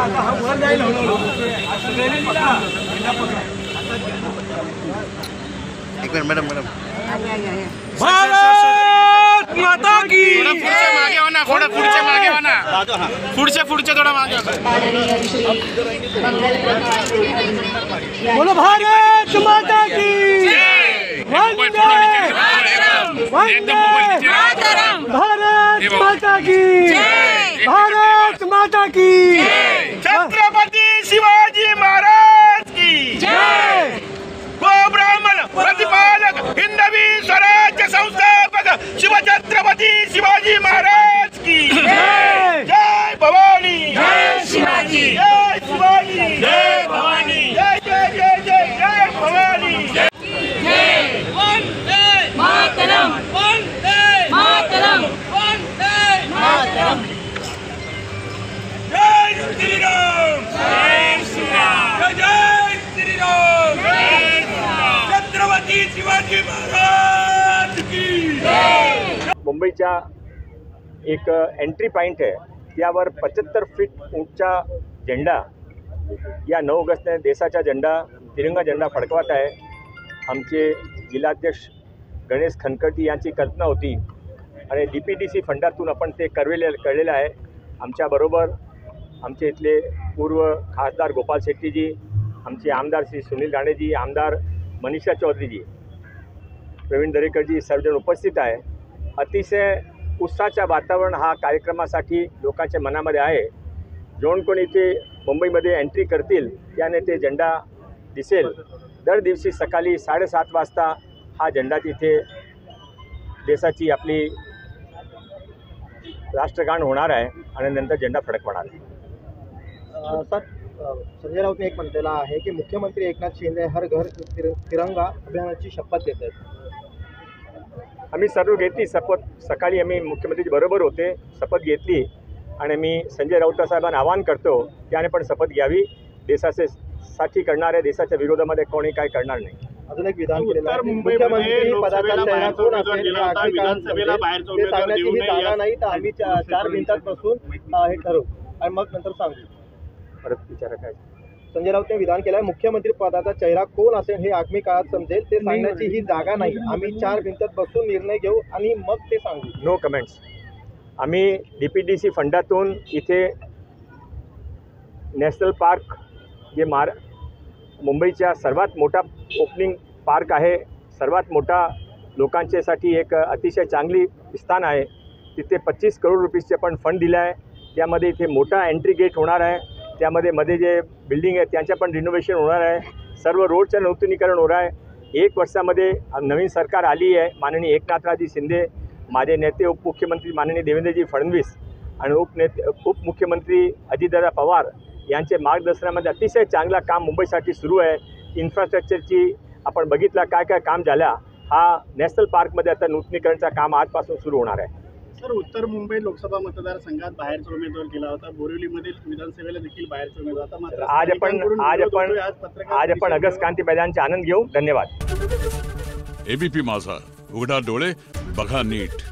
एक minute madam madam Bharat माता की पुढच्या मागे हो ना, थोडं पुढच्या मागे हो ना, पुढचे थोडं मागे हो. बोलो भारत माता की वंदे वंदे भारत माता की भारत माता की छत्रपती शिवाजी महाराज की जय गो ब्राह्मण प्रतिपालक हिंदवी स्वराज्य संस्थापक शिवछत्रपती शिवाजी महाराज की जय जय भवानी जय शिवाजी जय शिवाजी जय भवानी जय जय जय जय जय भवानी वंदे मातरम वंदे मातरम वंदे मातरम जय श्री राम जय श्री राम जय श्री राम जय श्री राम छत्रपती शिवाजी महाराज की मुंबईच्या एक एंट्री पॉइंट आहे, त्यावर 75 फीट उंचा झेंडा या 9 ऑगस्टने देशाचा झेंडा तिरंगा झेंडा फडकवत आहे. आमचे जिल्हाध्यक्ष गणेश खनकटी यांची कल्पना होती आणि DPDC फंडातून आपण ते कळलेलं आहे. आमच्याबरोबर आमचे इथले पूर्व खासदार गोपाल शेट्टीजी, आमचे आमदार श्री सुनील राणेजी, आमदार मनीषा चौधरीजी, प्रवीण दरेकरजी सर्वजण उपस्थित आहे. अतिशय उत्साहाचं वातावरण हा कार्यक्रमासाठी लोकांच्या मनामध्ये आहे. जोण कोण इथे मुंबईमध्ये एंट्री करतील त्याने ते झेंडा दिसेल. दर दिवशी सकाळी 7:30 वाजता हा झेंडा तिथे देशाची आपली राष्ट्रगान होणार आहे आणि नंतर झेंडा फडकवणार आहे. सर, संजय राऊत ने एक म्हटलेलं आहे की मुख्यमंत्री एकनाथ शिंदे हर घर तिरंगा अभियानाची शपथ घेत आहेत. आम्ही सर्व घेतली शपथ. सकाळी आम्ही मुख्यमंत्रीची बरोबर होते, शपथ घेतली आणि मी संजय राऊत साहेबांना आवाहन करतो त्याने पण शपथ घ्यावी. देशासाठी करणार आहे, देशाच्या विरोधामध्ये कोणी काय करणार नाही. अजून एक विधान केलेलं आहे, मुख्यमंत्री पदाचा चेहरा कोण असेल हे ते सांगण्याची ही जागा नाही, तर आम्ही 4 मिनिटात बसून हे ठरवू आणि मग नंतर सांगू. परत विचारा काय. संजय राऊत ने विधान केलं आहे, मुख्यमंत्री पदाचा चेहरा कोण असेल हे आगामी काळात समजेल, ते सांगण्याची ही जागा नाही. आम्ही 4 मिनिटात बसून निर्णय घेऊ आणि मग ते सांगू. No comments. आम्ही DPDC फंडातून इथे नॅशनल पार्क जे मुंबईच्या सर्वात मोठा ओपनिंग पार्क आहे, सर्वात मोठा लोकांच्यासाठी एक अतिशय चांगली स्थान आहे. तिथे 25 करोड रुपीजचे पण फंड दिलं आहे. त्यामध्ये इथे मोठा एंट्री गेट होणार आहे. त्यामध्ये मध्ये जे बिल्डिंग आहे त्यांचं पण रिनोव्हेशन होणार आहे. सर्व रोडचं नूतनीकरण होणार आहे. 1 वर्षामध्ये नवीन सरकार आली आहे. माननीय एकनाथरावजी शिंदे, माझे नेते उपमुख्यमंत्री माननीय देवेंद्रजी फडणवीस आणि उपमुख्यमंत्री अजितदादा पवार यांचे मार्गदर्शनामध्ये अतिशय चांगला काम मुंबईसाठी सुरू आहे. इन्फ्रास्ट्रक्चरची आपण बघितलं काय काय काम झालं. हा नॅशनल पार्कमध्ये आता नूतनीकरणचं काम आजपासून सुरू होणार आहे. सर, उत्तर मुंबई लोकसभा मतदारसंघात बाहेरचा उमेदवार केला होता, बोरिवलीमध्ये विधानसभेला देखील बाहेरचा उमेदवार होता. मात्र आज आपण ऑगस्ट क्रांती मैदानचा आनंद घेऊ. धन्यवाद. ABP माझा, उघडा डोळे बघा नीट.